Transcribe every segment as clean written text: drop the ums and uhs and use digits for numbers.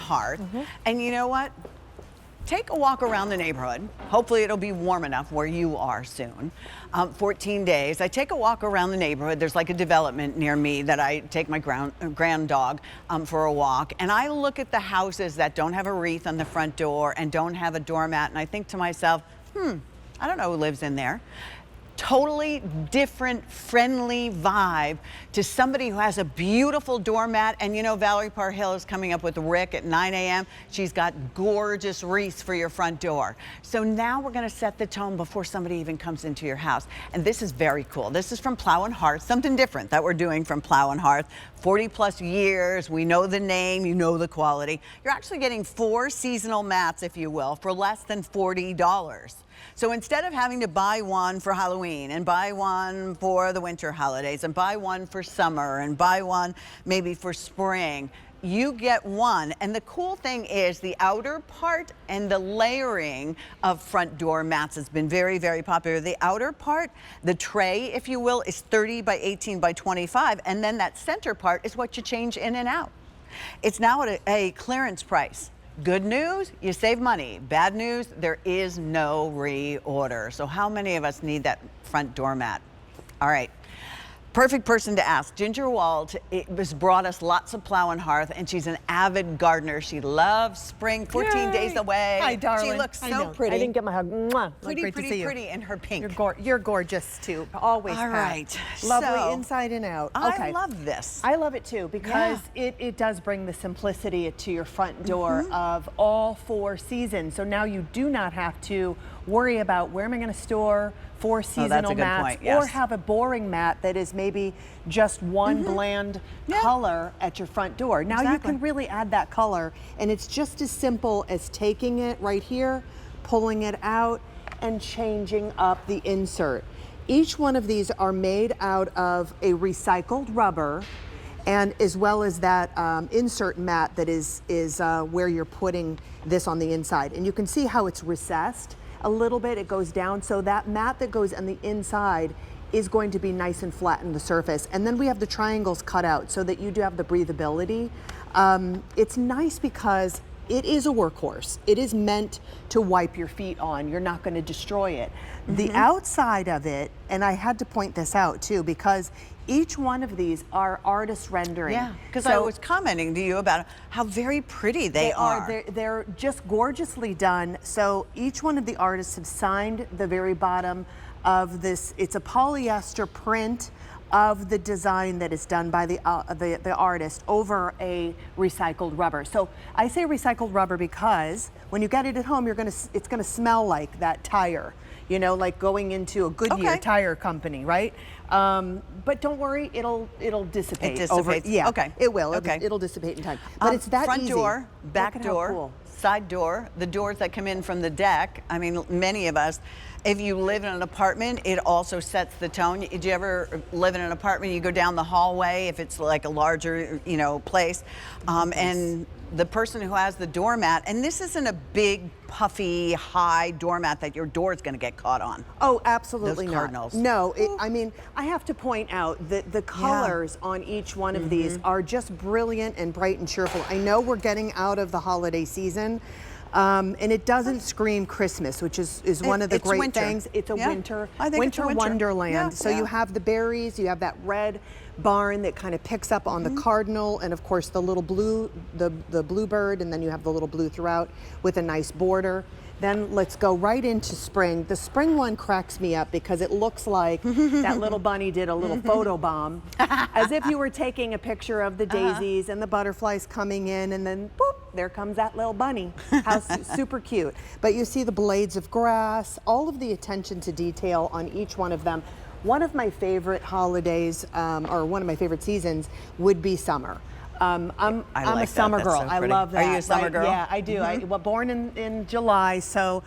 Hearth. And you know what? Take a walk around the neighborhood. Hopefully it'll be warm enough where you are soon. 14 days. I take a walk around the neighborhood. There's like a development near me that I take my grand dog for a walk. And I look at the houses that don't have a wreath on the front door and don't have a doormat. And I think to myself, I don't know who lives in there. Totally different, friendly vibe to somebody who has a beautiful doormat. And you know, Valerie Parhill is coming up with Rick at 9 a.m. She's got gorgeous wreaths for your front door. So now we're gonna set the tone before somebody even comes into your house. And this is very cool. This is from Plow and Hearth, something different that we're doing from Plow and Hearth. 40 plus years, we know the name, you know the quality. You're actually getting 4 seasonal mats, if you will, for less than $40. So instead of having to buy one for Halloween and buy one for the winter holidays and buy one for summer and buy one maybe for spring, you get one. And the cool thing is the outer part and the layering of front door mats has been very, very popular. The outer part, the tray, if you will, is 30 by 18 by 25. And then that center part is what you change in and out. It's now at a clearance price. Good news, you save money. Bad news, there is no reorder. So how many of us need that front doormat? All right. Perfect person to ask. Ginger Wald has brought us lots of Plow and Hearth, and she's an avid gardener. She loves spring, 14 days away. Hi, darling. She looks so pretty. I didn't get my hug. Mwah. Pretty in her pink. You're gorgeous too. Always. All right. Lovely So, inside and out. I love this. I love it too because it does bring the simplicity to your front door of all 4 seasons. So now you do not have to worry about where am I going to store 4 seasonal mats or have a boring mat that is maybe just one bland color at your front door. Now you can really add that color, and it's just as simple as taking it right here, pulling it out, and changing up the insert. Each one of these are made out of a recycled rubber, and as well as that insert mat that is where you're putting this on the inside. And you can see how it's recessed a little bit, it goes down. So that mat that goes on the inside is going to be nice and flat in the surface. And then we have the triangles cut out so that you do have the breathability. It's nice because it is a workhorse. It is meant to wipe your feet on. You're not going to destroy it. The outside of it, and I had to point this out too, because each one of these are artist rendering. Yeah, because I was commenting to you about how very pretty they are. They're just gorgeously done. So each one of the artists have signed the very bottom of this. It's a polyester print of the design that is done by the artist over a recycled rubber. So I say recycled rubber because when you get it at home, it's gonna smell like that tire. You know, like going into a Goodyear tire company, right? But don't worry, it'll dissipate. It dissipates. Yeah, okay. It will. Okay. It'll dissipate in time. But it's that front easy. door, back door, cool. side door, the doors that come in from the deck. I mean, many of us, if you live in an apartment, it also sets the tone. Did you ever live in an apartment? You go down the hallway, if it's like a larger, you know, place, and the person who has the doormat, and this isn't a big, puffy, high doormat that your door is going to get caught on. Oh, absolutely Those cardinals. No, I mean, I have to point out that the colors on each one of these are just brilliant and bright and cheerful. I know we're getting out of the holiday season, and it doesn't scream Christmas, which is one of the great things. It's a winter wonderland. So you have the berries, you have that red barn that kind of picks up on the cardinal, and of course the little blue, the bluebird, and then you have the little blue throughout with a nice border. Then let's go right into spring. The spring one cracks me up because it looks like that little bunny did a little photo bomb, as if you were taking a picture of the daisies and the butterflies coming in, and then boop, there comes that little bunny. How super cute. But you see the blades of grass, all of the attention to detail on each one of them. One of my favorite holidays, or one of my favorite seasons, would be summer. I'm a summer girl. So I love that. Are you a summer girl? Yeah, I do. I was born in July, so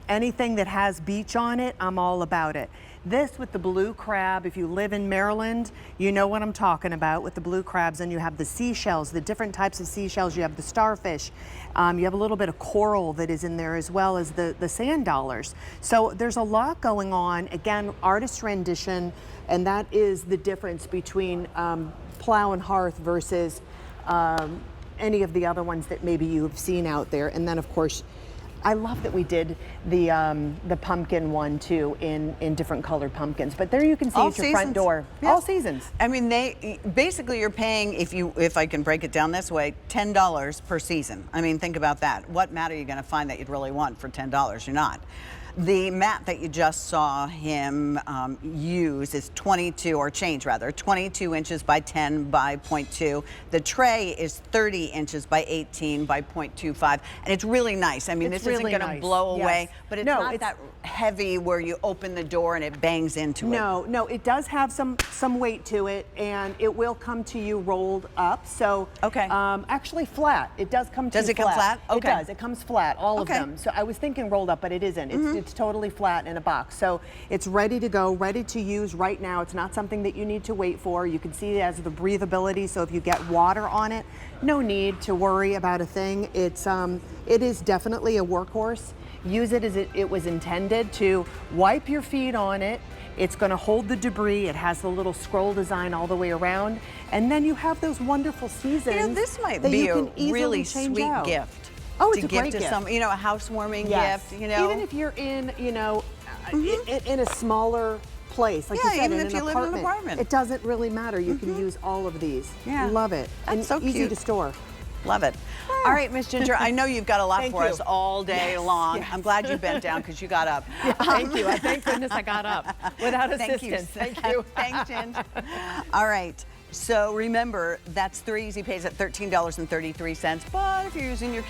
anything that has beach on it, I'm all about it. This with the blue crab, if you live in Maryland, you know what I'm talking about with the blue crabs, and you have the seashells, the different types of seashells, you have the starfish, you have a little bit of coral that is in there, as well as the sand dollars. So there's a lot going on. Again, artist rendition, and that is the difference between Plow and Hearth versus any of the other ones that maybe you've seen out there. And then of course, I love that we did the pumpkin one too in different colored pumpkins. But there you can see at your front door. Yes. All seasons. I mean, basically you're paying, if I can break it down this way, $10 per season. I mean, think about that. What mat are you going to find that you'd really want for $10? You're not. The mat that you just saw him use is 22 inches by 10 by 0.2. The tray is 30 inches by 18 by 0.25. And it's really nice. I mean, this isn't going to blow away, but it's not that heavy where you open the door and it bangs into it. No, it does have some weight to it, and it will come to you rolled up. So actually flat. It does come to you flat. Does it come flat? Okay. It does. It comes flat, all of them. So I was thinking rolled up, but it isn't. It's totally flat in a box. So it's ready to go, ready to use right now. It's not something that you need to wait for. You can see it has the breathability, so if you get water on it, no need to worry about a thing. It is definitely a workhorse. Use it as it was intended to. Wipe your feet on it. It's going to hold the debris. It has the little scroll design all the way around. And then you have those wonderful seasons. You know, this might be a really sweet gift. Oh, it's a great gift. You know, a housewarming gift, you know. Even if you're in, you know, in a smaller place, like you said, even if you live in an apartment. It doesn't really matter. You can use all of these. Yeah. Love it. That's so cute. Easy to store. Love it. All right, Miss Ginger, I know you've got a lot for us all day long. Yes. I'm glad you bent down because you got up. Thank you. Thank goodness I got up without assistance. Thank you. Thanks, Ginger. All right. So remember, that's 3 easy pays at $13.33. But if you're using your